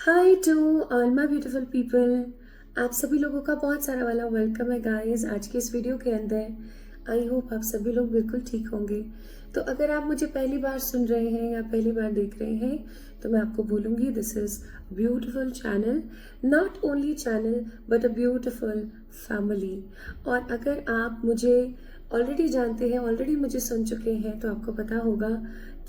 Hi to all my beautiful people. आप सभी लोगों का बहुत सारा वाला वेलकम है गाइस आज की इस वीडियो के अंदर। आई होप आप सभी लोग बिल्कुल ठीक होंगे। तो अगर आप मुझे पहली बार सुन रहे हैं या पहली बार देख रहे हैं तो मैं आपको बोलूँगी this is beautiful channel, not only channel but a beautiful family. और अगर आप मुझे ऑलरेडी जानते हैं, ऑलरेडी मुझे सुन चुके हैं, तो आपको पता होगा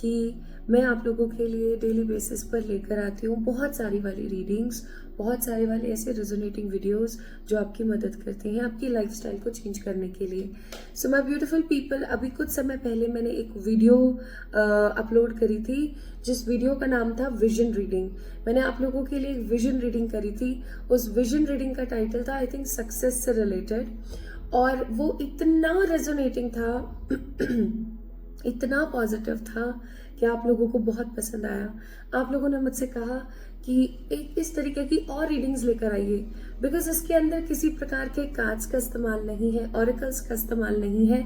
कि मैं आप लोगों के लिए डेली बेसिस पर लेकर आती हूँ बहुत सारी वाली रीडिंग्स, बहुत सारे वाले ऐसे रेजोनेटिंग वीडियोस जो आपकी मदद करते हैं आपकी लाइफस्टाइल को चेंज करने के लिए। सो माय ब्यूटीफुल पीपल, अभी कुछ समय पहले मैंने एक वीडियो अपलोड करी थी जिस वीडियो का नाम था विजन रीडिंग। मैंने आप लोगों के लिए एक विजन रीडिंग करी थी। उस विजन रीडिंग का टाइटल था आई थिंक सक्सेस से रिलेटेड, और वो इतना रेजोनेटिंग था इतना पॉजिटिव था कि आप लोगों को बहुत पसंद आया। आप लोगों ने मुझसे कहा कि एक इस तरीके की और रीडिंग्स लेकर आइए, बिकॉज इसके अंदर किसी प्रकार के कार्ड्स का इस्तेमाल नहीं है, ऑरिकल्स का इस्तेमाल नहीं है,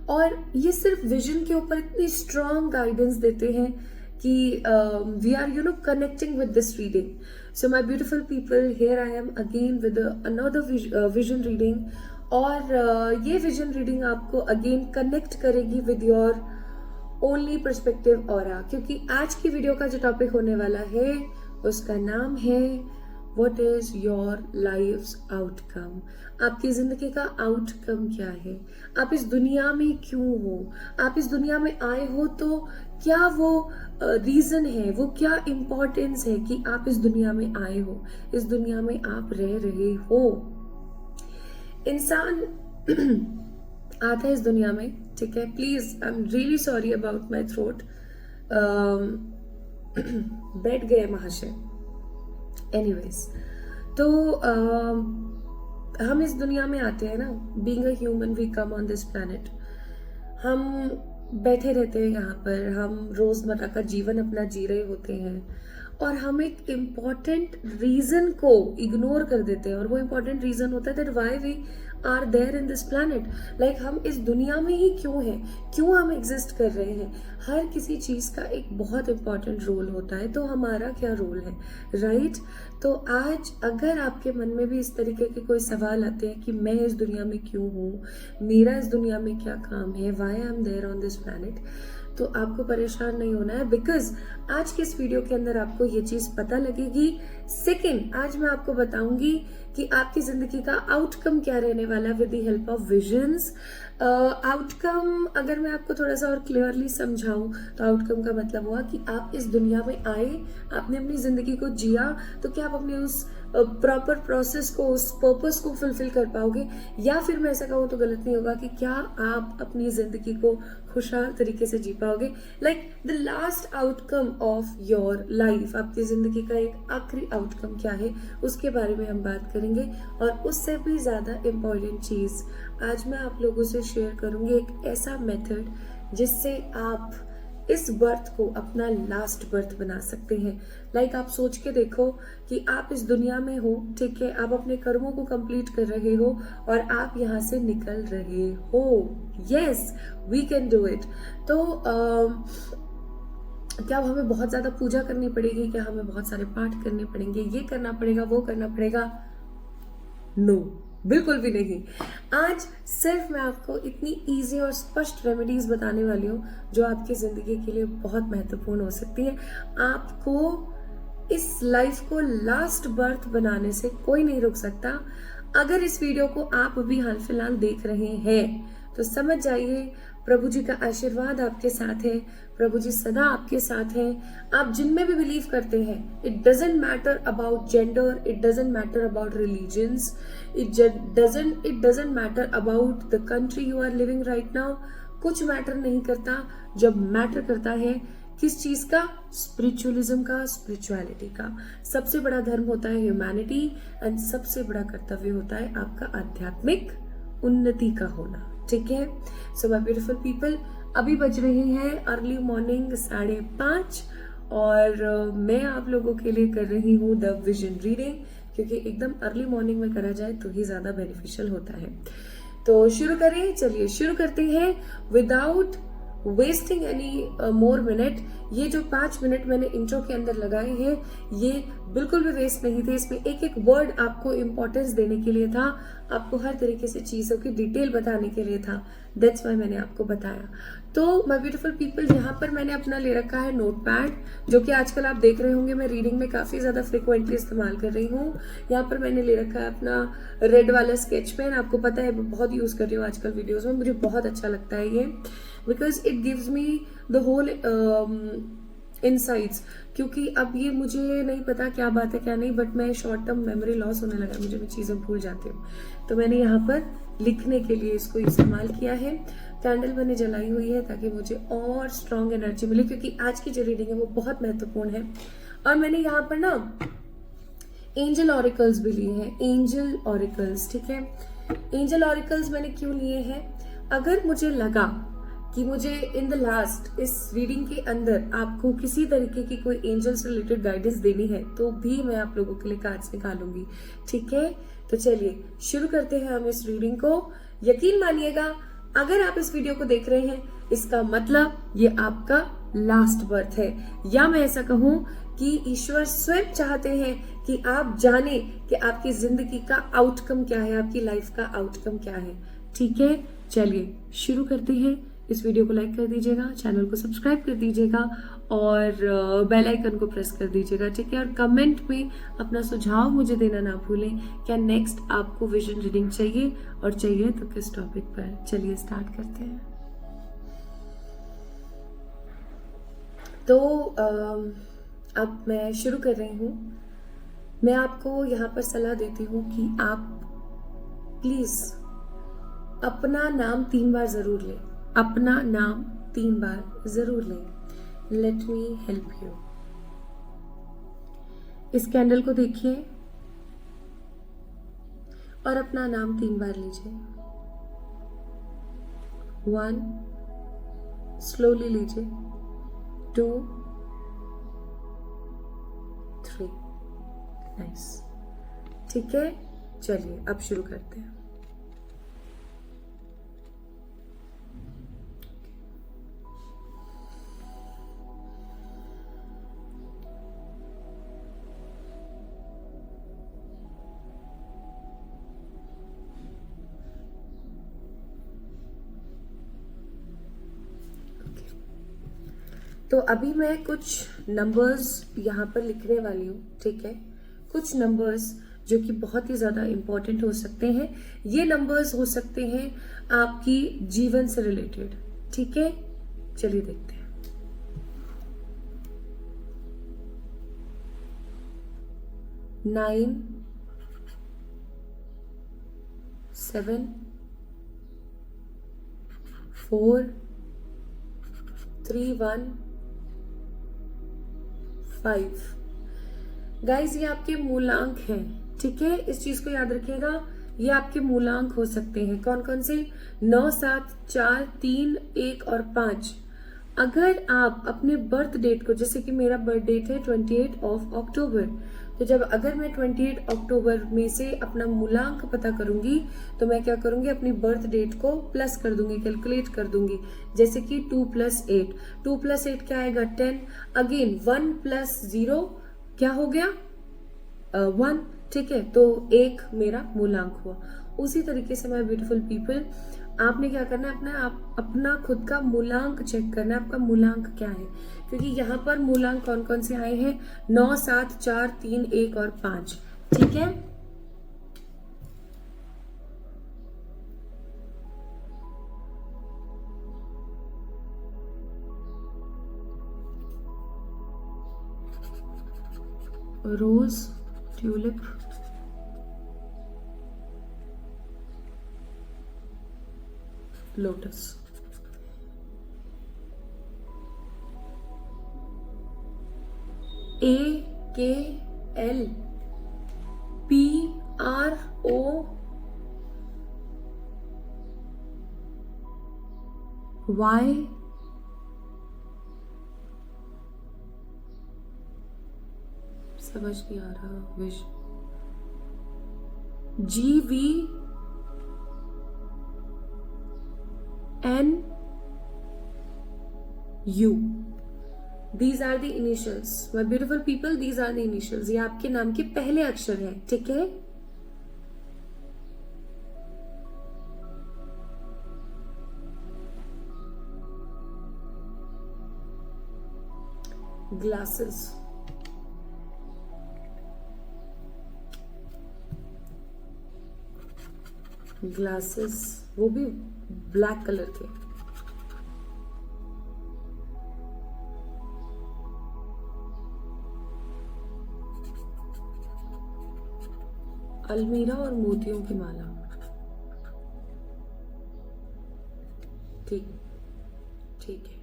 और ये सिर्फ विजन के ऊपर इतनी स्ट्रॉन्ग गाइडेंस देते हैं कि we are connecting with this reading. So my beautiful people, here I am again with another vision reading. और ये विजन रीडिंग आपको अगेन कनेक्ट करेगी with your only perspective aura, क्योंकि आज की वीडियो का जो टॉपिक होने वाला है उसका नाम है what is your life's outcome. आपकी जिंदगी का आउटकम क्या है? आप इस दुनिया में क्यों हो? आप इस दुनिया में आए हो तो क्या वो रीजन है, वो क्या इम्पोर्टेंस है कि आप इस दुनिया में आए हो, इस दुनिया में आप रह रहे हो। इंसान आता है इस दुनिया में, ठीक है, please I am really sorry about my throat, बैठ गए महाशय। एनीवेज, तो हम इस दुनिया में आते हैं ना, being a human we come on this planet. हम बैठे रहते हैं यहाँ पर, हम रोजमर्रा का जीवन अपना जी रहे होते हैं और हम एक इम्पॉर्टेंट रीजन को इग्नोर कर देते हैं, और वो इम्पॉर्टेंट रीजन होता है that why we are there in this planet. Like हम इस दुनिया में ही क्यों हैं, क्यों हम एग्जिस्ट कर रहे हैं। हर किसी चीज का एक बहुत इंपॉर्टेंट रोल होता है, तो हमारा क्या रोल है, राइट? तो आज अगर आपके मन में भी इस तरीके के कोई सवाल आते हैं कि मैं इस दुनिया में क्यों हूँ, मेरा इस दुनिया में क्या काम है, why I am there on this planet, तो आपको परेशान नहीं होना है, बिकॉज आज के इस वीडियो के अंदर आपको ये चीज पता लगेगी। सेकंड, आज मैं आपको बताऊंगी कि आपकी जिंदगी का आउटकम क्या रहने वाला है with the help of visions. Outcome अगर मैं आपको थोड़ा सा और क्लियरली समझाऊं तो आउटकम का मतलब हुआ कि आप इस दुनिया में आए, आपने अपनी जिंदगी को जिया, तो क्या आप अपने उस प्रॉपर प्रोसेस को, उस पर्पस को फुलफिल कर पाओगे, या फिर मैं ऐसा कहूँ तो गलत नहीं होगा कि क्या आप अपनी जिंदगी को खुशहाल तरीके से जी पाओगे। Like the last outcome of your life, आपकी जिंदगी का एक आखिरी आउटकम क्या है उसके बारे में हम बात करेंगे। और उससे भी ज्यादा इम्पोर्टेंट चीज आज मैं आप लोगों से शेयर करूंगी, एक ऐसा मेथड जिससे आप इस बर्थ को अपना लास्ट बर्थ बना सकते हैं। लाइक आप सोच के देखो कि आप इस दुनिया में हो, ठीक है, आप अपने कर्मों को कंप्लीट कर रहे हो और आप यहाँ से निकल रहे हो। Yes, we can do it. तो क्या हमें बहुत ज्यादा पूजा करनी पड़ेगी, क्या हमें बहुत सारे पाठ करने पड़ेंगे, ये करना पड़ेगा, वो करना पड़ेगा? नो, बिल्कुल भी नहीं। आज सिर्फ मैं आपको इतनी इजी और स्पष्ट रेमेडीज बताने वाली हूँ जो आपकी जिंदगी के लिए बहुत महत्वपूर्ण हो सकती है। आपको इस लाइफ को लास्ट बर्थ बनाने से कोई नहीं रोक सकता। अगर इस वीडियो को आप अभी हाल फिलहाल देख रहे हैं तो समझ जाइए प्रभु जी का आशीर्वाद आपके साथ है, प्रभु जी सदा आपके साथ हैं। आप जिनमें भी बिलीव करते हैं, it doesn't matter about gender, it doesn't matter about religions, it doesn't matter about the country you are living right now. कुछ मैटर नहीं करता। जब मैटर करता है किस चीज का? स्पिरिचुअलिज्म का, स्पिरिचुअलिटी का। सबसे बड़ा धर्म होता है ह्यूमैनिटी, एंड सबसे बड़ा कर्तव्य होता है आपका आध्यात्मिक उन्नति का होना, ठीक है? सो माय ब्यूटीफुल पीपल, अभी बज रहे हैं अर्ली मॉर्निंग 5:30 और मैं आप लोगों के लिए कर रही हूँ द विजन रीडिंग, क्योंकि एकदम अर्ली मॉर्निंग में करा जाए तो ही ज्यादा बेनिफिशियल होता है। तो शुरू करें, चलिए शुरू करते हैं without wasting any more minute, ये जो 5 मिनट मैंने इंट्रो के अंदर लगाए हैं ये बिल्कुल भी वेस्ट नहीं थे। इसमें एक एक वर्ड आपको इंपॉर्टेंस देने के लिए था, आपको हर तरीके से चीज़ों की डिटेल बताने के लिए था। दैट्स वाई मैंने आपको बताया। तो माय ब्यूटीफुल पीपल, यहाँ पर मैंने अपना ले रखा है नोटपैड, जो कि आजकल आप देख रहे होंगे मैं रीडिंग में काफ़ी ज़्यादा फ्रिक्वेंटली इस्तेमाल कर रही हूँ। यहाँ पर मैंने ले रखा है अपना रेड वाला स्केच पेन, आपको पता है मैं बहुत यूज़ कर रही हूँ आजकल वीडियोज़ में, मुझे बहुत अच्छा लगता है ये, because it gives me the whole insights. क्योंकि अब ये मुझे नहीं पता क्या बात है क्या नहीं, बट मैं शॉर्ट टर्म मेमोरी लॉस होने लगा, मुझे मैं चीज़ें भूल जाती हूँ, तो मैंने यहाँ पर लिखने के लिए इसको इस्तेमाल किया है। कैंडल मैंने जलाई हुई है ताकि मुझे और स्ट्रॉन्ग एनर्जी मिले, क्योंकि आज की जो रीडिंग है वो बहुत महत्वपूर्ण है। और मैंने यहाँ पर ना एंजल ऑरिकल्स भी लिए हैं, एंजल ऑरिकल्स, ठीक है। एंजल ऑरिकल्स मैंने क्यों लिए हैं, अगर मुझे लगा कि मुझे इन द लास्ट इस रीडिंग के अंदर आपको किसी तरीके की कोई एंजल से रिलेटेड गाइडेंस देनी है तो भी मैं आप लोगों के लिए कार्ड्स निकालूंगी, ठीक है। तो चलिए शुरू करते हैं हम इस रीडिंग को। यकीन मानिएगा अगर आप इस वीडियो को देख रहे हैं इसका मतलब ये आपका लास्ट बर्थ है, या मैं ऐसा कहूं कि ईश्वर स्वयं चाहते हैं कि आप जाने कि आपकी जिंदगी का आउटकम क्या है, आपकी लाइफ का आउटकम क्या है, ठीक है। चलिए शुरू करते हैं। इस वीडियो को लाइक कर दीजिएगा, चैनल को सब्सक्राइब कर दीजिएगा और बेल आइकन को प्रेस कर दीजिएगा, ठीक है। और कमेंट में अपना सुझाव मुझे देना ना भूलें, क्या नेक्स्ट आपको विजन रीडिंग चाहिए और चाहिए तो किस टॉपिक पर। चलिए स्टार्ट करते हैं। तो अब मैं शुरू कर रही हूँ। मैं आपको यहाँ पर सलाह देती हूँ कि आप प्लीज अपना नाम 3 बार जरूर लें, अपना नाम 3 बार जरूर लें। Let me help you. इस कैंडल को देखिए और अपना नाम 3 बार लीजिए। 1, स्लोली लीजिए। 2, 3, नाइस, ठीक है। चलिए अब शुरू करते हैं। तो अभी मैं कुछ नंबर्स यहाँ पर लिखने वाली हूँ, ठीक है। कुछ नंबर्स जो कि बहुत ही ज़्यादा इम्पोर्टेंट हो सकते हैं। ये नंबर्स हो सकते हैं आपकी जीवन से रिलेटेड, ठीक है। चलिए देखते हैं। 9, 7, 4, 3, 1, 5। गाइज ये आपके मूलांक हैं, ठीक है। इस चीज को याद रखिएगा, ये आपके मूलांक हो सकते हैं। कौन कौन से? 9, 7, 4, 3, 1 और 5। अगर आप अपने बर्थ डेट को, जैसे कि मेरा बर्थ डेट है 28 अक्टूबर, तो जब अगर मैं 28 अक्टूबर में से अपना मूलांक पता करूंगी तो मैं क्या करूंगी, अपनी बर्थ डेट को प्लस कर दूंगी, कैलकुलेट कर दूंगी। जैसे कि 2 + 8, 2 + 8 क्या आएगा? 10। अगेन 1 + 0 क्या हो गया? 1, ठीक है। तो 1 मेरा मूलांक हुआ। उसी तरीके से माय ब्यूटीफुल पीपल, आपने क्या करना है, अपना खुद का मूलांक चेक करना है, आपका मूलांक क्या है। क्योंकि यहाँ पर मूलांक कौन कौन से आए हैं? 9, 7, 4, 3, 1 और 5, ठीक है। Rose, tulip, lotus. AKL PRO Y समझ नहीं आ रहा। Wish GV N you. These are the initials my beautiful people, these are the initials. ये आपके नाम के पहले अक्षर है, ठीक है। ग्लासेस, ग्लासेस वो भी ब्लैक कलर के। अलमीरा और मोतियों की माला, ठीक, ठीक है।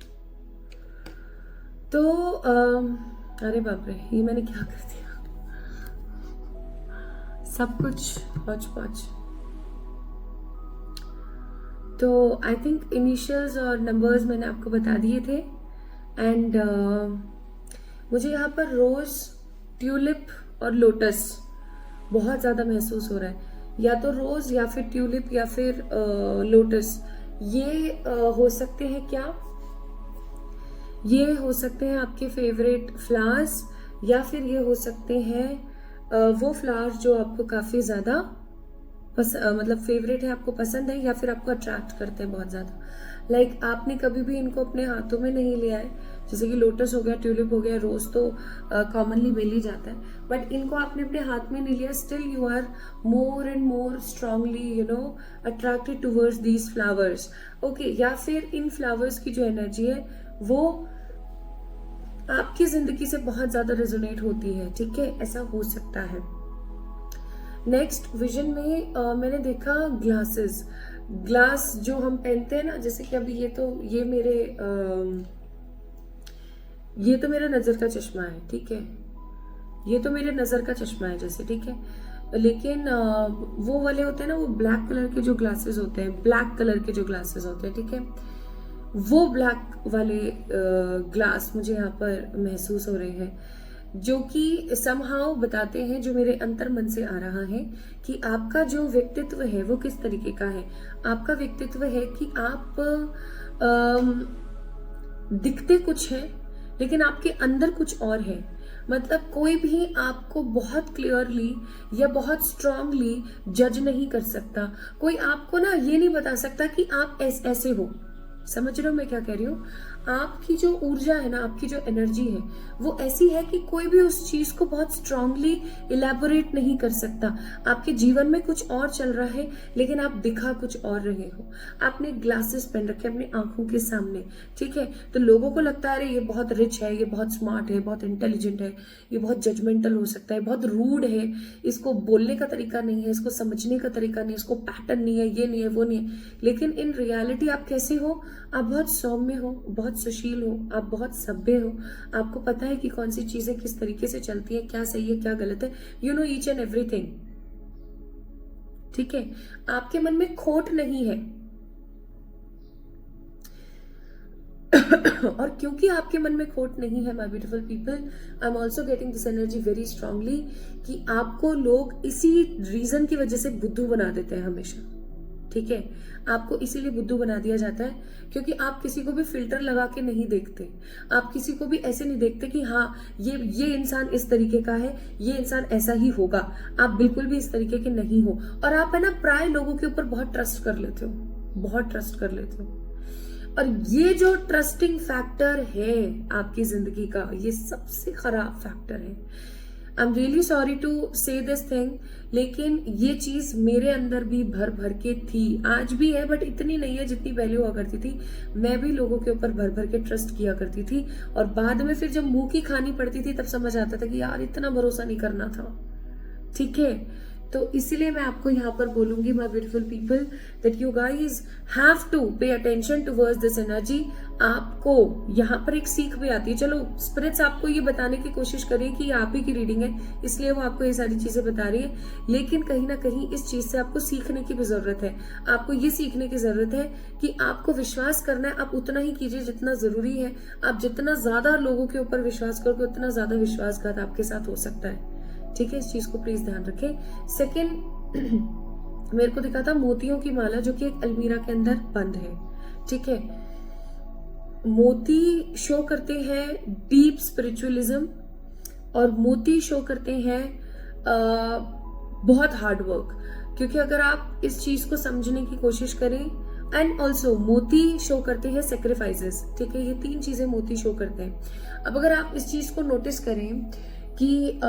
तो अरे बाप रे, ये मैंने क्या कर दिया, सब कुछ हौच पौच। तो आई थिंक इनिशियल्स और नंबर्स मैंने आपको बता दिए थे। एंड मुझे यहाँ पर रोज, ट्यूलिप और लोटस बहुत ज़्यादा महसूस हो रहा है। या तो रोज या फिर ट्यूलिप या फिर लोटस, ये हो सकते हैं क्या, ये हो सकते हैं आपके फेवरेट फ्लावर्स, या फिर ये हो सकते हैं वो फ्लावर्स जो आपको काफ़ी ज़्यादा मतलब फेवरेट है, आपको पसंद है, या फिर आपको अट्रैक्ट करते हैं बहुत ज़्यादा। लाइक आपने कभी भी इनको अपने हाथों में नहीं लिया है, जैसे कि लोटस हो गया, ट्यूलिप हो गया, रोज तो कॉमनली मिल ही जाता है, बट इनको आपने अपने हाथ में नहीं लिया, still you are more and more strongly attracted towards these flowers. Okay, या फिर इन फ्लावर्स की जो एनर्जी है वो आपकी जिंदगी से बहुत ज्यादा रेजोनेट होती है, ठीक है, ऐसा हो सकता है। नेक्स्ट विजन में मैंने देखा ग्लासेस, ग्लास जो हम पहनते हैं ना, जैसे कि अभी ये मेरा नजर का चश्मा है, ठीक है, ये तो मेरे नजर का चश्मा है जैसे, ठीक है। लेकिन वो वाले होते हैं ना, वो ब्लैक कलर के जो ग्लासेस होते हैं, ब्लैक कलर के जो ग्लासेस होते हैं, ठीक है, वो ब्लैक वाले ग्लास मुझे यहाँ पर महसूस हो रहे हैं, जो कि समहाउ बताते हैं, जो मेरे अंतर मन से आ रहा है, कि आपका जो व्यक्तित्व है वो किस तरीके का है। आपका व्यक्तित्व है कि आप दिखते कुछ है लेकिन आपके अंदर कुछ और है। मतलब कोई भी आपको बहुत क्लियरली या बहुत स्ट्रांगली जज नहीं कर सकता। कोई आपको ना ये नहीं बता सकता कि आप ऐसे हो। समझ रहे हो मैं क्या कह रही हूँ? आपकी जो ऊर्जा है ना, आपकी जो एनर्जी है, वो ऐसी है कि कोई भी उस चीज को बहुत स्ट्रांगली इलेबोरेट नहीं कर सकता। आपके जीवन में कुछ और चल रहा है लेकिन आप दिखा कुछ और रहे हो। आपने ग्लासेस पहन रखे अपनी आंखों के सामने, ठीक है, तो लोगों को लगता है अरे ये बहुत रिच है, ये बहुत स्मार्ट है, बहुत इंटेलिजेंट है, ये बहुत जजमेंटल हो सकता है, बहुत रूड है, इसको बोलने का तरीका नहीं है, इसको समझने का तरीका नहीं है, इसको पैटर्न नहीं है, ये नहीं है, वो नहीं है। लेकिन इन रियलिटी आप कैसे हो? आप बहुत सौम्य हो, बहुत सुशील हो, आप बहुत सभ्य हो। आपको पता है कि कौन सी चीजें किस तरीके से चलती है, क्या सही है क्या गलत है। You know each and everything, ठीक है। आपके मन में खोट नहीं है और क्योंकि आपके मन में खोट नहीं है, my beautiful people, I am also getting this energy very strongly कि आपको लोग इसी रीजन की वजह से बुद्धू बना देते हैं हमेशा, ठीक है। आपको इसीलिए बुद्धू बना दिया जाता है क्योंकि आप किसी को भी फिल्टर लगा के नहीं देखते। आप किसी को भी ऐसे नहीं देखते कि हाँ ये इंसान इस तरीके का है, ये इंसान ऐसा ही होगा। आप बिल्कुल भी इस तरीके के नहीं हो। और आप है ना प्राय लोगों के ऊपर बहुत ट्रस्ट कर लेते हो, बहुत ट्रस्ट कर लेते हो। और ये जो ट्रस्टिंग फैक्टर है आपकी जिंदगी का, ये सबसे खराब फैक्टर है। I am really sorry to say this thing, लेकिन ये चीज मेरे अंदर भी भर भर के थी, आज भी है, बट इतनी नहीं है जितनी पहले हुआ करती थी। मैं भी लोगों के ऊपर भर भर के ट्रस्ट किया करती थी और बाद में फिर जब मुंह की खानी पड़ती थी तब समझ आता था कि यार इतना भरोसा नहीं करना था, ठीक है। तो इसीलिए मैं आपको यहाँ पर बोलूंगी my beautiful people that you guys have to pay attention towards this energy. आपको यहाँ पर एक सीख भी आती है। चलो स्पिरिट्स आपको ये बताने की कोशिश करिए कि ये आप ही की रीडिंग है, इसलिए वो आपको ये सारी चीजें बता रही है, लेकिन कहीं ना कहीं इस चीज से आपको सीखने की भी जरूरत है। आपको ये सीखने की जरूरत है कि आपको विश्वास करना है, आप उतना ही कीजिए जितना जरूरी है। आप जितना ज्यादा लोगों के ऊपर विश्वास करोगे उतना ज्यादा विश्वासघात आपके साथ हो सकता है, ठीक है। इस चीज को प्लीज ध्यान रखें। सेकंड मेरे को दिखा था मोतियों की माला जो कि एक अलमीरा के अंदर बंद है, ठीक है। मोती शो करते हैं डीप स्पिरिचुअलिज्म, और मोती शो करते हैं बहुत हार्ड वर्क। क्योंकि अगर आप इस चीज को समझने की कोशिश करें, एंड ऑल्सो मोती शो करते हैं सेक्रीफाइसेस, ठीक है, ये 3 चीजें मोती शो करते हैं। अब अगर आप इस चीज को नोटिस करें कि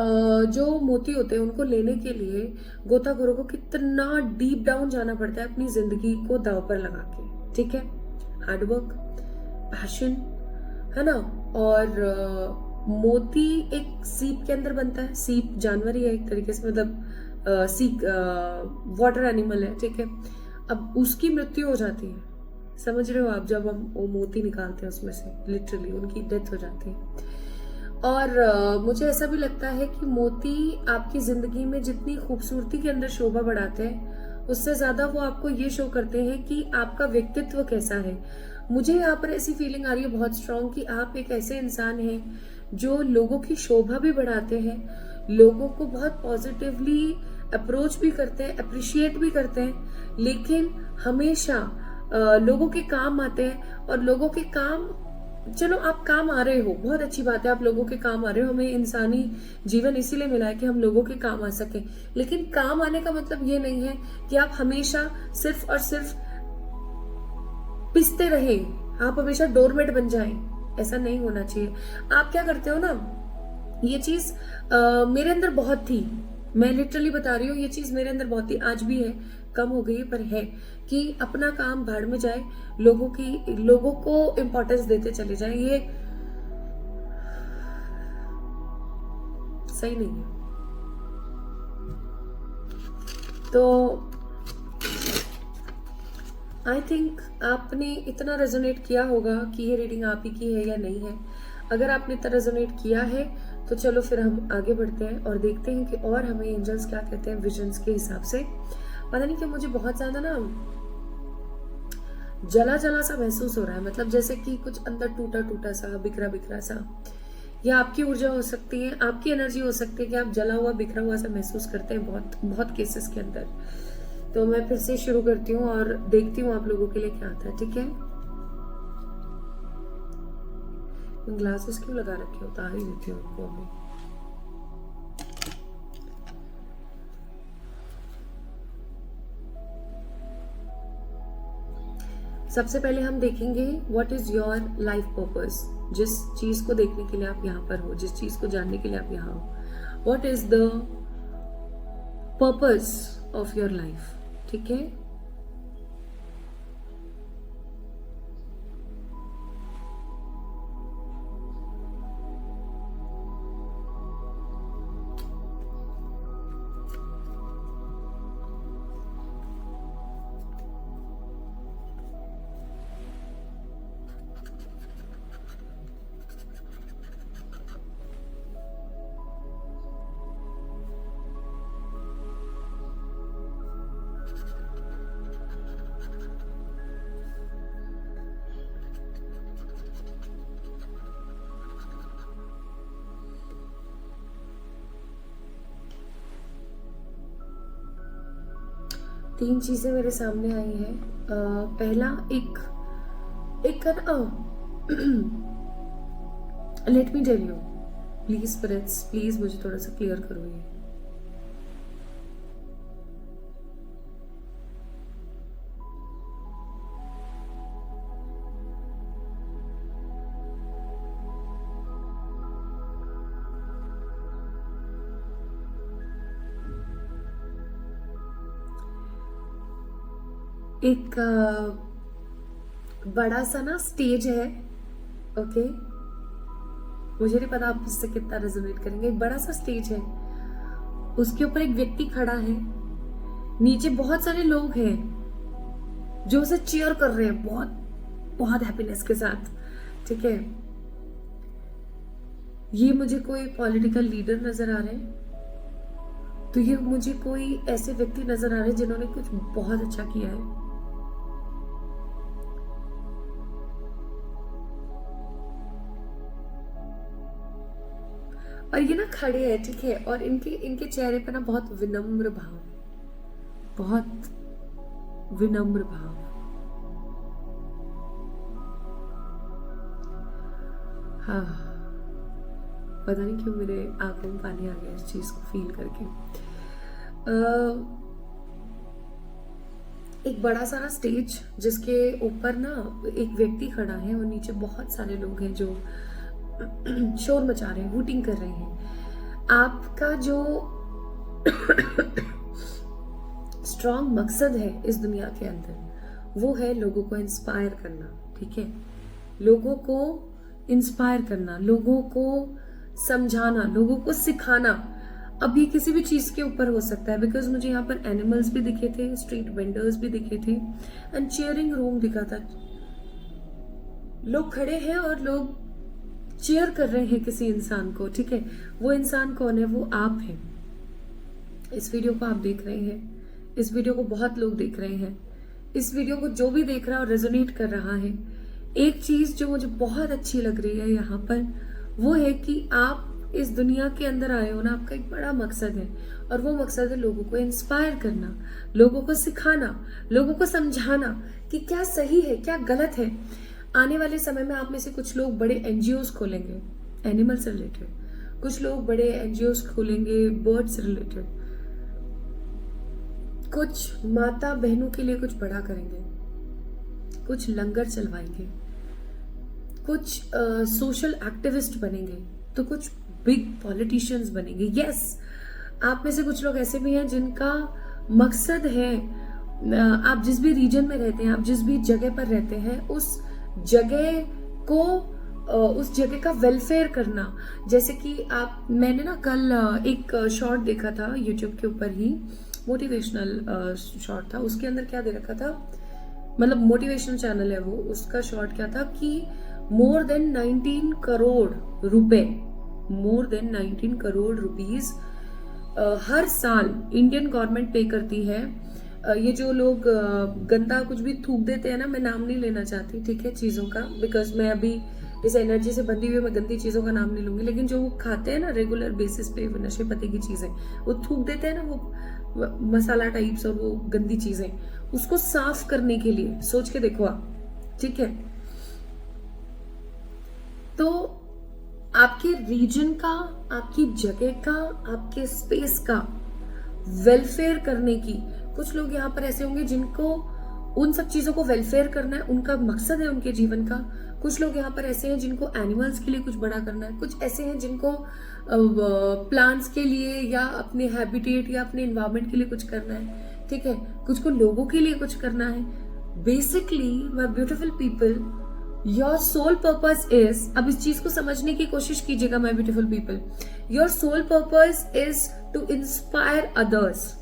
जो मोती होते हैं उनको लेने के लिए गोताखोरों को कितना डीप डाउन जाना पड़ता है अपनी जिंदगी को दांव पर लगा के, ठीक है, हार्ड वर्क, पैशन, है ना। और मोती एक सीप के अंदर बनता है। सीप जानवर ही है एक तरीके से, मतलब सीप वाटर एनिमल है, ठीक है। अब उसकी मृत्यु हो जाती है, समझ रहे हो आप, जब हम वो मोती निकालते हैं उसमें से लिटरली उनकी डेथ हो जाती है। और मुझे ऐसा भी लगता है कि मोती आपकी जिंदगी में जितनी खूबसूरती के अंदर शोभा बढ़ाते हैं, उससे ज्यादा वो आपको ये शो करते हैं कि आपका व्यक्तित्व कैसा है। मुझे यहाँ पर ऐसी फीलिंग आ रही है बहुत स्ट्रांग कि आप एक ऐसे इंसान हैं जो लोगों की शोभा भी बढ़ाते हैं, लोगों को बहुत पॉजिटिवली अप्रोच भी करते हैं, अप्रिशिएट भी करते हैं, लेकिन हमेशा लोगों के काम आते हैं। और लोगों के काम, चलो आप काम आ रहे हो, बहुत अच्छी बात है, आप लोगों के काम आ रहे हो, हमें इंसानी जीवन इसीलिए मिला है कि हम लोगों के काम आ सके। लेकिन काम आने का मतलब ये नहीं है कि आप हमेशा सिर्फ और सिर्फ पिसते रहे, आप हमेशा डोरमेट बन जाएं, ऐसा नहीं होना चाहिए। आप क्या करते हो ना, ये चीज मेरे अंदर बहुत थी, मैं लिटरली बता रही हूँ, ये चीज मेरे अंदर बहुत थी, आज भी है, कम हो गई है पर है, कि अपना काम भाड़ में जाए, लोगों को इम्पोर्टेंस देते चले जाए, ये सही नहीं है। तो आई थिंक आपने इतना रेजोनेट किया होगा कि ये रीडिंग आप ही की है या नहीं है। अगर आपने इतना रेजोनेट किया है तो चलो फिर हम आगे बढ़ते हैं और देखते हैं कि और हमें एंजल्स क्या कहते हैं विजन्स के हिसाब से। पता नहीं क्यों मुझे बहुत ज्यादा ना जला जला सा महसूस हो रहा है, मतलब जैसे कि कुछ अंदर टूटा टूटा सा, बिखरा बिखरा सा। या आपकी ऊर्जा हो सकती है, आपकी एनर्जी हो सकती है कि आप जला हुआ बिखरा हुआ सा महसूस करते हैं बहुत बहुत केसेस के अंदर। तो मैं फिर से शुरू करती हूँ और देखती हूँ आप लोगों के लिए क्या आता है, ठीक है। ग्लासेस क्यों लगा रखे हो, उतार ही देती हूँ आपको अभी। सबसे पहले हम देखेंगे what is your life purpose. जिस चीज को देखने के लिए आप यहाँ पर हो, जिस चीज को जानने के लिए आप यहाँ हो, what is the purpose of your life, ठीक है। तीन चीजें मेरे सामने आई हैं। पहला एक let me tell you, please spirits, please मुझे थोड़ा सा क्लियर करो ये। एक बड़ा सा ना स्टेज है, ओके, मुझे नहीं पता आप इससे कितना रेजोनेट करेंगे। एक बड़ा सा स्टेज है, उसके ऊपर एक व्यक्ति खड़ा है, नीचे बहुत सारे लोग हैं जो उसे चीयर कर रहे हैं बहुत बहुत हैप्पीनेस के साथ, ठीक है। ये मुझे कोई पॉलिटिकल लीडर नजर आ रहे हैं, तो ये मुझे कोई ऐसे व्यक्ति नजर आ रहे हैं जिन्होंने कुछ बहुत अच्छा किया है। और ये ना खड़े हैं, ठीक है, और इनके चेहरे पे ना बहुत विनम्र भाव, बहुत विनम्र भाव। हाँ, पता नहीं क्यों मेरे आंखों में पानी आ गया इस चीज को फील करके। एक बड़ा सारा स्टेज जिसके ऊपर ना एक व्यक्ति खड़ा है और नीचे बहुत सारे लोग हैं जो शोर मचा रहे हैं, हूटिंग कर रहे हैं। आपका जो स्ट्रॉन्ग मकसद है इस दुनिया के अंदर वो है लोगों को इंस्पायर करना, ठीक है, लोगों को इंस्पायर करना, लोगों को समझाना, लोगों को सिखाना। अब ये किसी भी चीज के ऊपर हो सकता है, बिकॉज मुझे यहाँ पर एनिमल्स भी दिखे थे, स्ट्रीट वेंडर्स भी दिखे थे एंड चीयरिंग रूम दिखा था। लोग खड़े हैं और लोग चीयर कर रहे हैं किसी इंसान को, ठीक है। वो इंसान कौन है? वो आप हैं। इस वीडियो को आप देख रहे हैं, इस वीडियो को बहुत लोग देख रहे हैं, इस वीडियो को जो भी देख रहा है और रेजोनेट कर रहा है, एक चीज जो मुझे बहुत अच्छी लग रही है यहाँ पर वो है कि आप इस दुनिया के अंदर आए हो ना, आपका एक बड़ा मकसद है और वो मकसद है लोगों को इंस्पायर करना, लोगों को सिखाना, लोगों को समझाना कि क्या सही है क्या गलत है। आने वाले समय में आप में से कुछ लोग बड़े एनजीओज खोलेंगे एनिमल से रिलेटेड, कुछ लोग बड़े एनजीओज खोलेंगे बर्ड से रिलेटेड, कुछ माता बहनों के लिए कुछ बड़ा करेंगे, कुछ लंगर चलवाएंगे, कुछ सोशल एक्टिविस्ट बनेंगे, तो कुछ बिग पॉलिटिशियंस बनेंगे। यस, आप में से कुछ लोग ऐसे भी हैं जिनका मकसद है, आप जिस भी रीजन में रहते हैं, आप जिस भी जगह पर रहते हैं, उस जगह को उस जगह का वेलफेयर करना। जैसे कि मैंने ना कल एक शॉर्ट देखा था यूट्यूब के ऊपर ही, मोटिवेशनल शॉर्ट था। उसके अंदर क्या दे रखा था, मतलब मोटिवेशनल चैनल है वो, उसका शॉर्ट क्या था कि मोर देन 19 करोड़ रुपए, मोर देन 19 करोड़ रुपीज हर साल इंडियन गवर्नमेंट पे करती है। ये जो लोग गंदा कुछ भी थूक देते हैं ना, मैं नाम नहीं लेना चाहती, ठीक है, चीजों का, बिकॉज मैं अभी इस एनर्जी से बंधी हुई, मैं गंदी चीजों का नाम नहीं लूंगी, लेकिन जो वो खाते हैं ना रेगुलर बेसिस पे नशे पते की चीजें, वो थूक देते हैं ना, वो मसाला टाइप्स और वो गंदी चीजें, उसको साफ करने के लिए सोच के देखो आप, ठीक है। तो आपके रीजन का, आपकी जगह का, आपके स्पेस का वेलफेयर करने की, कुछ लोग यहाँ पर ऐसे होंगे जिनको उन सब चीजों को वेलफेयर करना है, उनका मकसद है उनके जीवन का। कुछ लोग यहाँ पर ऐसे हैं जिनको एनिमल्स के लिए कुछ बड़ा करना है, कुछ ऐसे हैं जिनको प्लांट्स के लिए या अपने हैबिटेट या अपने एनवायरमेंट के लिए कुछ करना है, ठीक है, कुछ को लोगों के लिए कुछ करना है। Basically my beautiful people, your soul purpose is, अब इस चीज को समझने की कोशिश कीजिएगा my beautiful people, your soul purpose is to inspire others.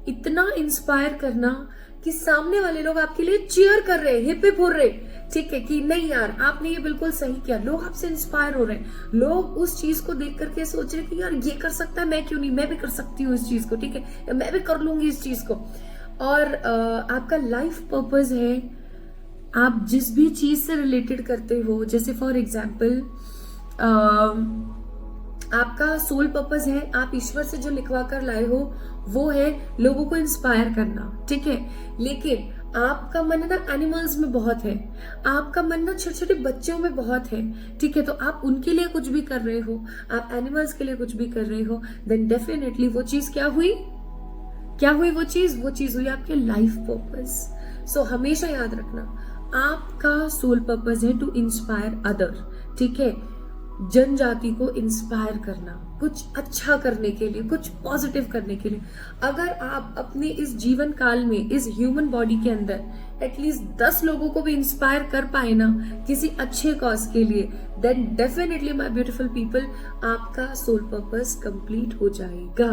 इतना इंस्पायर करना कि सामने वाले लोग आपके लिए चीयर कर रहे हैं, हिप हिप हो रहे, ठीक है, कि नहीं यार आपने ये बिल्कुल सही किया, लोग आपसे इंस्पायर हो रहे हैं, लोग उस चीज को देख करके सोच रहे हैं कि यार ये कर सकता है, मैं क्यों नहीं, मैं भी कर सकती हूँ इस चीज को, ठीक है, मैं भी कर लूंगी इस चीज को। और आपका लाइफ पर्पस है, आप जिस भी चीज से रिलेटेड करते हो, जैसे फॉर एग्जाम्पल आपका सोल पर्पस है, आप ईश्वर से जो लिखवा कर लाए हो वो है लोगों को इंस्पायर करना, ठीक है, लेकिन आपका मन ना एनिमल्स में बहुत है, आपका मन ना छोटे छोटे बच्चों में बहुत है, ठीक है, तो आप उनके लिए कुछ भी कर रहे हो, आप एनिमल्स के लिए कुछ भी कर रहे हो, देन डेफिनेटली वो चीज क्या हुई, क्या हुई वो चीज हुई आपके लाइफ पर्पस। सो हमेशा याद रखना, आपका सोल पर्पस है टू इंस्पायर अदर, ठीक है, जनजाति को इंस्पायर करना, कुछ अच्छा करने के लिए, कुछ पॉजिटिव करने के लिए। अगर आप अपने इस जीवन काल में, इस ह्यूमन बॉडी के अंदर एटलीस्ट 10 लोगों को भी इंस्पायर कर पाए ना किसी अच्छे कॉज के लिए, then definitely my beautiful people, आपका सोल पर्पस कंप्लीट हो जाएगा।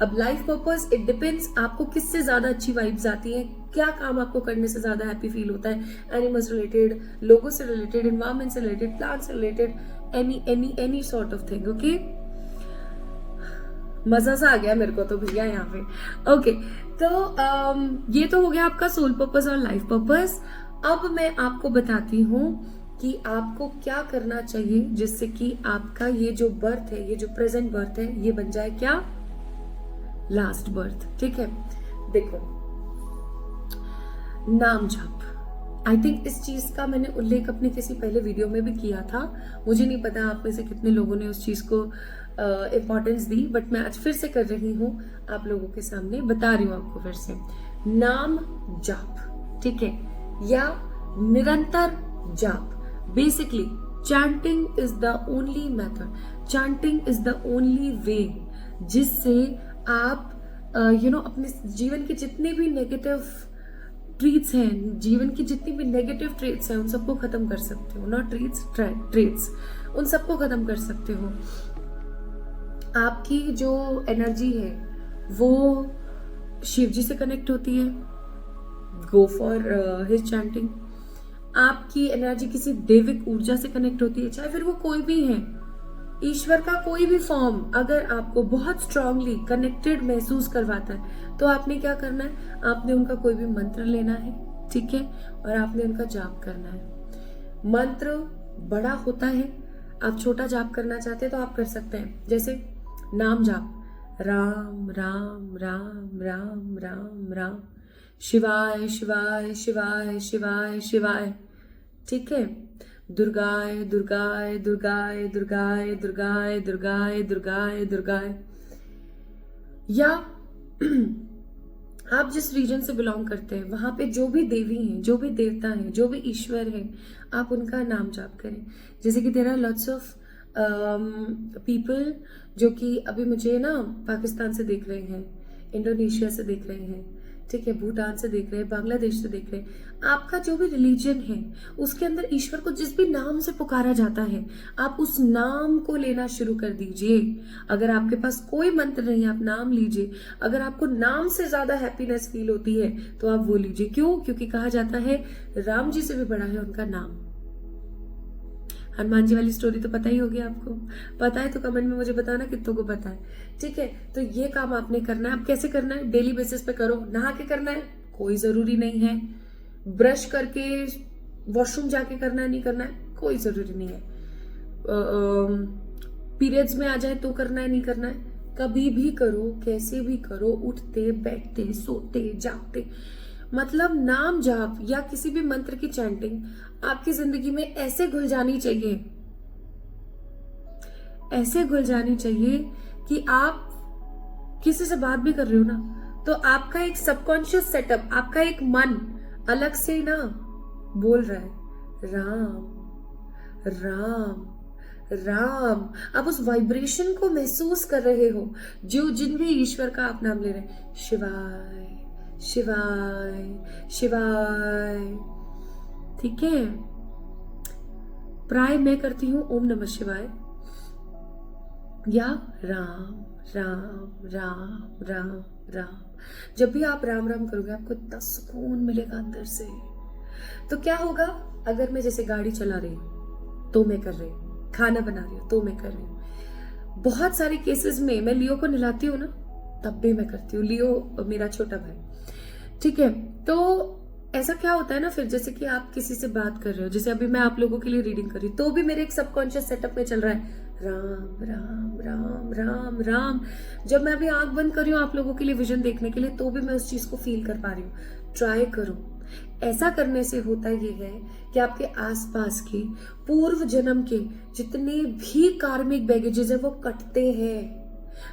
अब लाइफ पर्पस इट डिपेंड्स, आपको किससे ज्यादा अच्छी वाइब्स आती है, क्या काम आपको करने से ज्यादा हैप्पी फील होता है, एनिमल्स रिलेटेड, लोगों से रिलेटेड, एनवायरमेंट से रिलेटेड, प्लांट से related, any sort of thing, okay. मजा सा आ गया मेरे को तो भैया यहाँ पे, ओके। तो ये तो हो गया आपका सोल पर्पस और लाइफ पर्पस। अब मैं आपको बताती हूँ कि आपको क्या करना चाहिए जिससे कि आपका ये जो बर्थ है, ये जो प्रेजेंट बर्थ है, ये बन जाए क्या, लास्ट बर्थ, ठीक है। देखो, नाम जप, आई थिंक इस चीज का मैंने उल्लेख अपनी किसी पहले वीडियो में भी किया था। मुझे नहीं पता आप में से कितने लोगों ने उस चीज को इम्पोर्टेंस दी, बट मैं आज फिर से कर रही हूँ, आप लोगों के सामने बता रही हूँ आपको फिर से। नाम जाप, ठीक है, या निरंतर जाप। Basically chanting is the only method, chanting is the only way जिससे आप अपने जीवन के जितने भी नेगेटिव ट्रीट्स हैं, जीवन की जितनी भी नेगेटिव ट्रेट्स हैं, उन सबको खत्म कर सकते हो। नॉट ट्रेट्स, उन सबको खत्म कर सकते हो। आपकी जो एनर्जी है वो शिव जी से कनेक्ट होती है, गो फॉर हिज चैंटिंग। आपकी एनर्जी किसी दैविक ऊर्जा से कनेक्ट होती है, चाहे फिर वो कोई भी है, ईश्वर का कोई भी फॉर्म अगर आपको बहुत स्ट्रांगली कनेक्टेड महसूस करवाता है तो आपने क्या करना है, आपने उनका कोई भी मंत्र लेना है, ठीक है, और आपने उनका जाप करना है। मंत्र बड़ा होता है, आप छोटा जाप करना चाहते हैं तो आप कर सकते हैं, जैसे नाम जाप, राम राम राम राम राम राम, शिवाय शिवाय शिवाय शिवाय शिवाय, ठीक है, दुर्गाय दुर्गाय दुर्गाय दुर्गाय दुर्गाय दुर्गाय दुर्गाय दुर्गाय। या आप जिस रीजन से बिलोंग करते हैं वहां पे जो भी देवी हैं, जो भी देवता हैं, जो भी ईश्वर हैं, आप उनका नाम जाप करें। जैसे कि there are lots of people जो कि अभी मुझे ना पाकिस्तान से देख रहे हैं, इंडोनेशिया से देख रहे हैं, ठीक है, भूटान से देख रहे हैं, बांग्लादेश से देख रहे हैं। आपका जो भी रिलीजन है उसके अंदर ईश्वर को जिस भी नाम से पुकारा जाता है, आप उस नाम को लेना शुरू कर दीजिए। अगर आपके पास कोई मंत्र नहीं है, आप नाम लीजिए। अगर आपको नाम से ज्यादा हैप्पीनेस फील होती है तो आप वो लीजिए। क्यों? क्योंकि कहा जाता है राम जी से भी बड़ा है उनका नाम। हनुमान जी वाली स्टोरी तो पता ही होगी आपको, पता है तो कमेंट में मुझे बताना कितनों को पता है, ठीक है। तो ये काम आपने करना है। अब कैसे करना है? डेली बेसिस पे करो। नहा के करना है कोई जरूरी नहीं है, ब्रश करके वॉशरूम जाके करना है, नहीं करना है कोई जरूरी नहीं है, पीरियड्स में आ जाए तो करना है, नहीं करना है, कभी भी करो, कैसे भी करो, उठते बैठते सोते जागते। मतलब नाम जाप या किसी भी मंत्र की चैंटिंग आपकी जिंदगी में ऐसे घुल जानी चाहिए, ऐसे घुल जानी चाहिए कि आप किसी से बात भी कर रहे हो ना तो आपका एक सबकॉन्शियस सेटअप, आपका एक मन अलग से ना बोल रहा है राम राम राम। आप उस वाइब्रेशन को महसूस कर रहे हो जो जिन भी ईश्वर का आप नाम ले रहे हैं, शिवाय शिवाय शिवाय, ठीक है। प्राय मैं करती हूं ओम नमः शिवाय या राम राम राम राम राम। जब भी आप राम राम करोगे आपको इतना सुकून मिलेगा अंदर से। तो क्या होगा, अगर मैं जैसे गाड़ी चला रही हूं तो मैं कर रही हूँ, खाना बना रही हूँ तो मैं कर रही हूँ, बहुत सारे केसेस में मैं लियो को नहलाती हूँ ना तब भी मैं करती हूँ। लियो मेरा छोटा भाई, ठीक है। तो ऐसा क्या होता है ना, फिर जैसे कि आप किसी से बात कर रहे हो, जैसे अभी मैं आप लोगों के लिए रीडिंग कर रही हूँ तो भी मेरे एक सबकॉन्शियस सेटअप में चल रहा है राम राम राम राम राम। जब मैं अभी आंख बंद कर रही हूँ आप लोगों के लिए विजन देखने के लिए तो भी मैं उस चीज को फील कर पा रही हूँ। ट्राई करो। ऐसा करने से होता ये है कि आपके आसपास के पूर्व जन्म के जितने भी कार्मिक बैगेजेस है वो कटते हैं।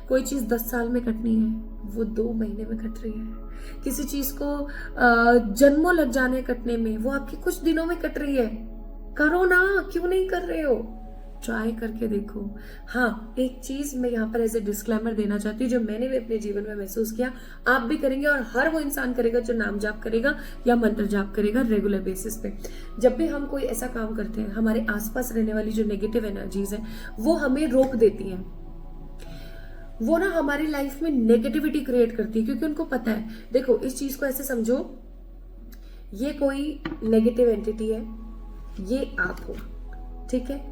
कोई चीज 10 साल में कटनी है वो 2 महीने में कट रही है। किसी चीज को जन्मों लग जाने कटने में वो आपकी कुछ दिनों में कट रही है। करो ना, क्यों नहीं कर रहे हो? ट्राई करके देखो। हाँ, एक चीज मैं यहाँ पर एज ए डिस्क्लेमर देना चाहती हूँ जो मैंने भी अपने जीवन में महसूस किया, आप भी करेंगे और हर वो इंसान करेगा जो नाम जाप करेगा या मंत्र जाप करेगा रेगुलर बेसिस पे। जब भी हम कोई ऐसा काम करते हैं हमारे आसपास रहने वाली जो नेगेटिव एनर्जीज है वो हमें रोक देती हैं, वो ना हमारी लाइफ में नेगेटिविटी क्रिएट करती है क्योंकि उनको पता है। देखो इस चीज को ऐसे समझो, ये कोई नेगेटिव एंटिटी है, ये आप हो, ठीक है।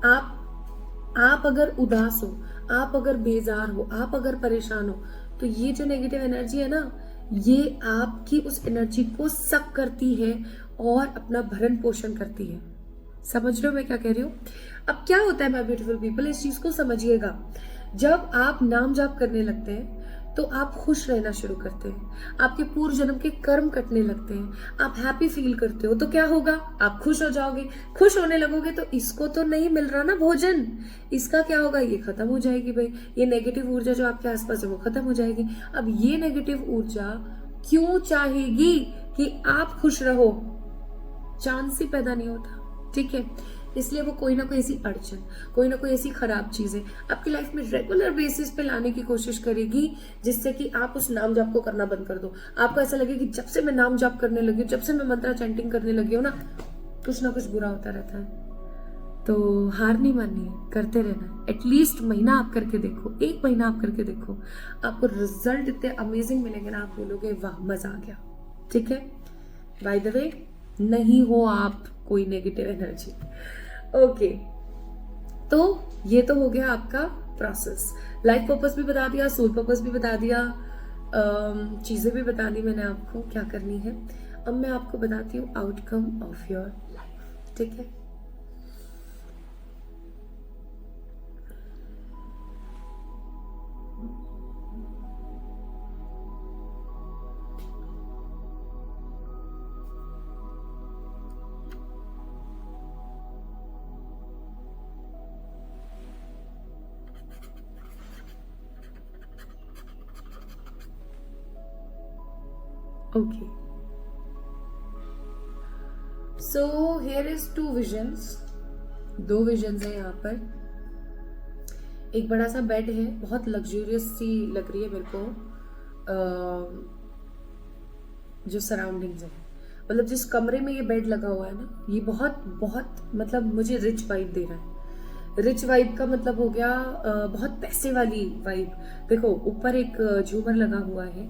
आप अगर उदास हो, आप अगर बेजार हो, आप अगर परेशान हो तो ये जो नेगेटिव एनर्जी है ना ये आपकी उस एनर्जी को सक करती है और अपना भरण पोषण करती है। समझ रहे हो मैं क्या कह रही हूँ? अब क्या होता है माय ब्यूटीफुल पीपल, इस चीज को समझिएगा। जब आप नाम जाप करने लगते हैं तो आप खुश रहना शुरू करते हैं, आपके पूर्व जन्म के कर्म कटने लगते हैं, आप हैप्पी फील करते हो, तो क्या होगा, आप खुश हो जाओगे। खुश होने लगोगे तो इसको तो नहीं मिल रहा ना भोजन, इसका क्या होगा, ये खत्म हो जाएगी भाई, ये नेगेटिव ऊर्जा जो आपके आसपास है वो खत्म हो जाएगी। अब ये नेगेटिव ऊर्जा क्यों चाहेगी कि आप खुश रहो, चांस ही पैदा नहीं होता, ठीक है। इसलिए वो कोई ना कोई ऐसी अड़चन, कोई ना कोई ऐसी खराब चीजें आपकी लाइफ में रेगुलर बेसिस पे लाने की कोशिश करेगी, जिससे कि आप उस नाम जाप को करना बंद कर दो। आपको ऐसा लगे कि जब से मैं नाम जाप करने लगी हूँ, जब से मैं मंत्रा चैंटिंग करने लगी हूँ ना कुछ बुरा होता रहता है। तो हार नहीं माननी है, करते रहना है। एटलीस्ट महीना आप करके देखो, 1 महीना आप करके देखो, आपको रिजल्ट इतने अमेजिंग मिलेंगे ना, आप बोलोगे वाह मजा आ गया, ठीक है। बाय द वे, नहीं हो आप कोई नेगेटिव एनर्जी, ओके। तो ये तो हो गया आपका प्रोसेस, लाइफ पर्पस भी बता दिया, सोल पर्पस भी बता दिया, चीजें भी बता दी मैंने आपको क्या करनी है। अब मैं आपको बताती हूँ आउटकम ऑफ योर लाइफ, ठीक है। Okay, so here is 2 visions, 2 visions है यहाँ पर। एक बड़ा सा बेड है, बहुत लग्जूरियस सी लग रही है मेरे को, जो सराउंडिंग्स है, मतलब जिस कमरे में ये बेड लगा हुआ है ना, ये बहुत बहुत मतलब मुझे रिच वाइब दे रहा है। रिच वाइब का मतलब हो गया बहुत पैसे वाली वाइब। देखो ऊपर एक झूमर लगा हुआ है,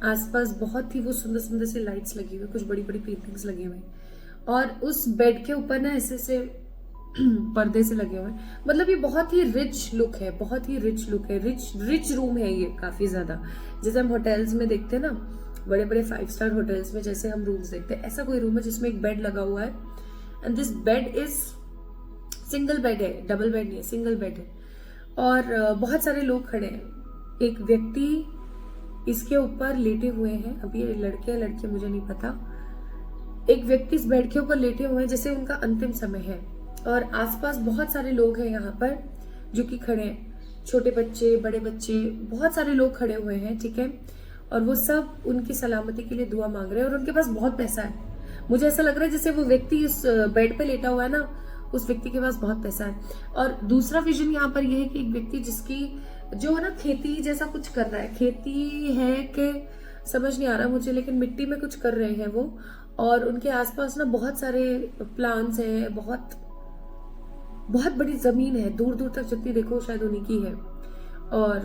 आसपास बहुत ही वो सुंदर सुंदर से लाइट्स लगी हुई, कुछ बड़ी बड़ी पेंटिंग्स लगी हुई, और उस बेड के ऊपर ना ऐसे ऐसे पर्दे से लगे हुए हैं। मतलब ये बहुत ही रिच लुक है, बहुत ही रिच लुक है, रिच रूम है ये काफी ज्यादा। जैसे हम होटल्स में देखते हैं ना, बड़े बड़े 5 स्टार होटल्स में जैसे हम रूम्स देखते हैं, ऐसा कोई रूम है जिसमें एक बेड लगा हुआ है, and this bed is single bed है, डबल बेड नहीं है, सिंगल बेड है। और बहुत सारे लोग खड़े हैं, एक व्यक्ति इसके ऊपर लेटे हुए हैं, अभी ये लड़के या लड़के मुझे नहीं पता, एक व्यक्ति इस बेड के ऊपर लेटे हुए हैं जैसे उनका अंतिम समय है, और आसपास बहुत सारे लोग हैं यहाँ पर जो कि खड़े हैं, छोटे बच्चे, बड़े बच्चे, बहुत सारे लोग खड़े हुए हैं, ठीक है। और वो सब उनकी सलामती के लिए दुआ मांग रहे हैं, और उनके पास बहुत पैसा है। मुझे ऐसा लग रहा है जैसे वो व्यक्ति इस बेड पे लेटा हुआ है ना, उस व्यक्ति के पास बहुत पैसा है। और दूसरा विजन यहाँ पर यह है कि एक व्यक्ति जिसकी जो है ना खेती जैसा कुछ कर रहा है, खेती है कि समझ नहीं आ रहा मुझे, लेकिन मिट्टी में कुछ कर रहे हैं वो, और उनके आसपास ना बहुत सारे प्लांट्स हैं, बहुत बहुत बड़ी जमीन है, दूर दूर तक जितनी देखो शायद उन्हीं की है, और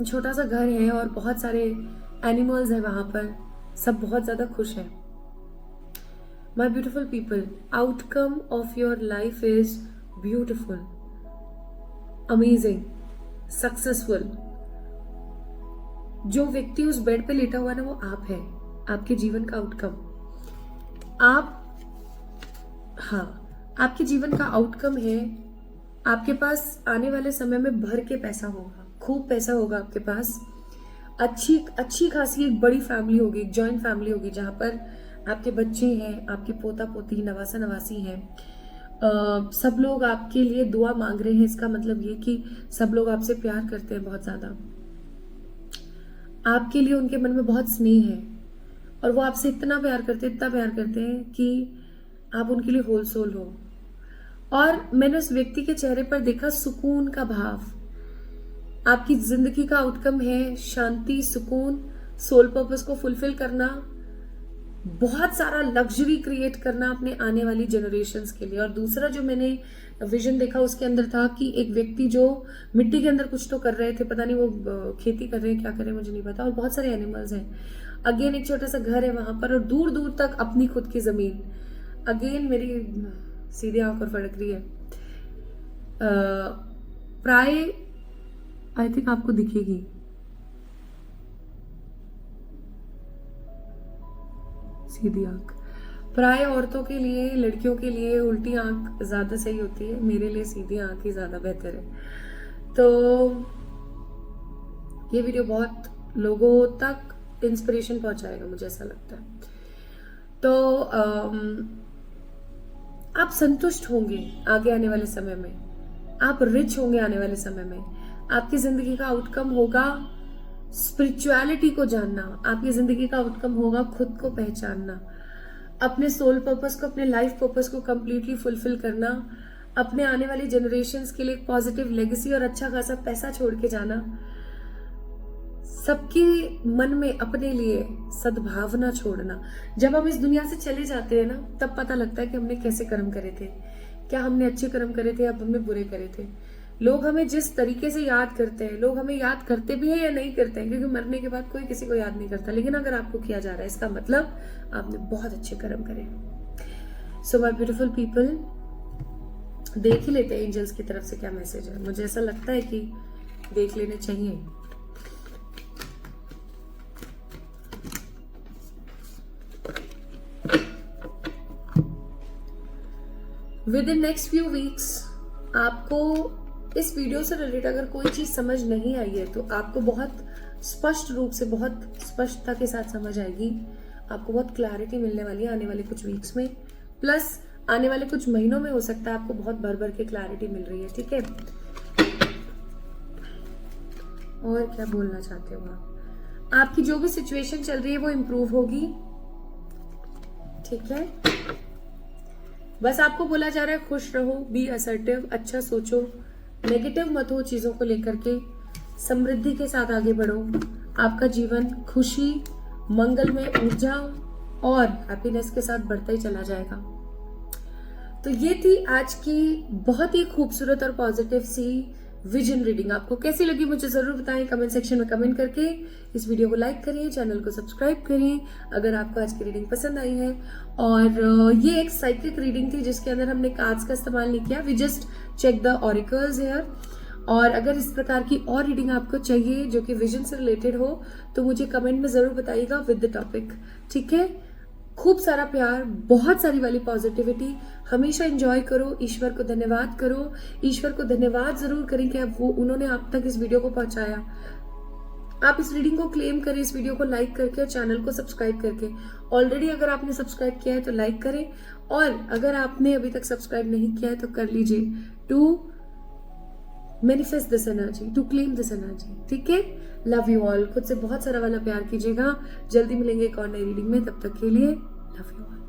छोटा सा घर है, और बहुत सारे एनिमल्स हैं वहां पर, सब बहुत ज्यादा खुश हैं। माई beautiful people, outcome of your life is beautiful, amazing, successful. जो व्यक्ति उस बेड पे लेटा हुआ है ना, वो आप है, आपके जीवन का आउटकम। आप, हाँ, आपके जीवन का आउटकम है, आपके पास आने वाले समय में भर के पैसा होगा, खूब पैसा होगा आपके पास, अच्छी खासी एक बड़ी फैमिली होगी, एक जॉइंट फैमिली होगी, जहां पर आपके बच्चे हैं, आपके पोता पोती, नवासा नवासी हैं, सब लोग आपके लिए दुआ मांग रहे हैं। इसका मतलब ये कि सब लोग आपसे प्यार करते हैं बहुत ज्यादा, आपके लिए उनके मन में बहुत स्नेह है, और वो आपसे इतना प्यार करते हैं कि आप उनके लिए होल सोल हो। और मैंने उस व्यक्ति के चेहरे पर देखा सुकून का भाव। आपकी जिंदगी का आउटकम है शांति, सुकून, सोल पर्पस को फुलफिल करना, बहुत सारा लग्जरी क्रिएट करना अपने आने वाली जनरेशन्स के लिए। और दूसरा जो मैंने विजन देखा उसके अंदर था कि एक व्यक्ति जो मिट्टी के अंदर कुछ तो कर रहे थे, पता नहीं वो खेती कर रहे हैं, क्या कर रहे हैं मुझे नहीं पता, और बहुत सारे एनिमल्स हैं। अगेन एक छोटा सा घर है वहां पर, और दूर दूर तक अपनी खुद की जमीन। अगेन मेरी सीधी आंख और फड़क रही है, प्राय आई थिंक आपको दिखेगी, सीधी आंख। प्राय औरतों के लिए, लड़कियों के लिए उल्टी आंख ज्यादा सही होती है, मेरे लिए सीधी आंख ही ज्यादा बेहतर है। तो ये वीडियो बहुत लोगों तक इंस्पिरेशन पहुंचाएगा, मुझे ऐसा लगता है। तो आप संतुष्ट होंगे आगे आने वाले समय में, आप रिच होंगे आने वाले समय में। आपकी जिंदगी का आउटकम होगा स्पिरिचुअलिटी को जानना, आपकी जिंदगी का आउटकम होगा खुद को पहचानना, अपने सोल पर्पस को, अपने लाइफ पर्पस को कंप्लीटली फुलफिल करना, अपने आने वाली जनरेशन्स के लिए एक पॉजिटिव लेगेसी और अच्छा खासा पैसा छोड़ के जाना, सबके मन में अपने लिए सद्भावना छोड़ना। जब हम इस दुनिया से चले जाते हैं ना, तब पता लगता है कि हमने कैसे कर्म करे थे, क्या हमने अच्छे कर्म करे थे, अब हमने बुरे करे थे। लोग हमें जिस तरीके से याद करते हैं, लोग हमें याद करते भी है या नहीं करते हैं, क्योंकि मरने के बाद कोई किसी को याद नहीं करता, लेकिन अगर आपको किया जा रहा है इसका मतलब आपने बहुत अच्छे कर्म करे। सो माय ब्यूटीफुल पीपल, देख ही लेते हैं एंजल्स की तरफ से क्या मैसेज है। मुझे ऐसा लगता है कि देख लेने चाहिए। With in next few weeks आपको इस वीडियो से रिलेटेड अगर कोई चीज समझ नहीं आई है तो आपको बहुत स्पष्ट रूप से, बहुत स्पष्टता के साथ समझ आएगी। आपको बहुत क्लैरिटी मिलने वाली है आने वाले कुछ वीक्स में, प्लस आने वाले कुछ महीनों में हो सकता है आपको बहुत भर भर के क्लैरिटी मिल रही है। ठीक है, और क्या बोलना चाहते हो आप? आपकी जो भी सिचुएशन चल रही है वो इम्प्रूव होगी। ठीक है, बस आपको बोला जा रहा है खुश रहो, बी असर्टिव, अच्छा सोचो, नेगेटिव मत हो चीजों को लेकर के, समृद्धि के साथ आगे बढ़ो। आपका जीवन खुशी, मंगल में ऊर्जा और हैप्पीनेस के साथ बढ़ता ही चला जाएगा। तो ये थी आज की बहुत ही खूबसूरत और पॉजिटिव सी विजन रीडिंग। आपको कैसी लगी मुझे जरूर बताएं कमेंट सेक्शन में कमेंट करके। इस वीडियो को लाइक करिए, चैनल को सब्सक्राइब करिए अगर आपको आज की रीडिंग पसंद आई है। और ये एक साइक्लिक रीडिंग थी जिसके अंदर हमने कार्ड्स का इस्तेमाल नहीं किया, we just check the oracles here. और अगर इस प्रकार की और रीडिंग आपको चाहिए जो कि विजन से रिलेटेड हो तो मुझे कमेंट में जरूर बताइएगा विद द टॉपिक। ठीक है, खूब सारा प्यार, बहुत सारी वाली पॉजिटिविटी, हमेशा एंजॉय करो, ईश्वर को धन्यवाद करो। ईश्वर को धन्यवाद जरूर करें कि वो उन्होंने आप तक इस वीडियो को पहुंचाया। आप इस रीडिंग को क्लेम करें, इस वीडियो को लाइक करके और चैनल को सब्सक्राइब करके। ऑलरेडी अगर आपने सब्सक्राइब किया है तो लाइक करें, और अगर आपने अभी तक सब्सक्राइब नहीं किया है तो कर लीजिए, to manifest this energy, to claim this energy. ठीक है, लव यू ऑल। खुद से बहुत सारा वाला प्यार कीजिएगा। जल्दी मिलेंगे एक और नई रीडिंग में, तब तक के लिए लव यू ऑल।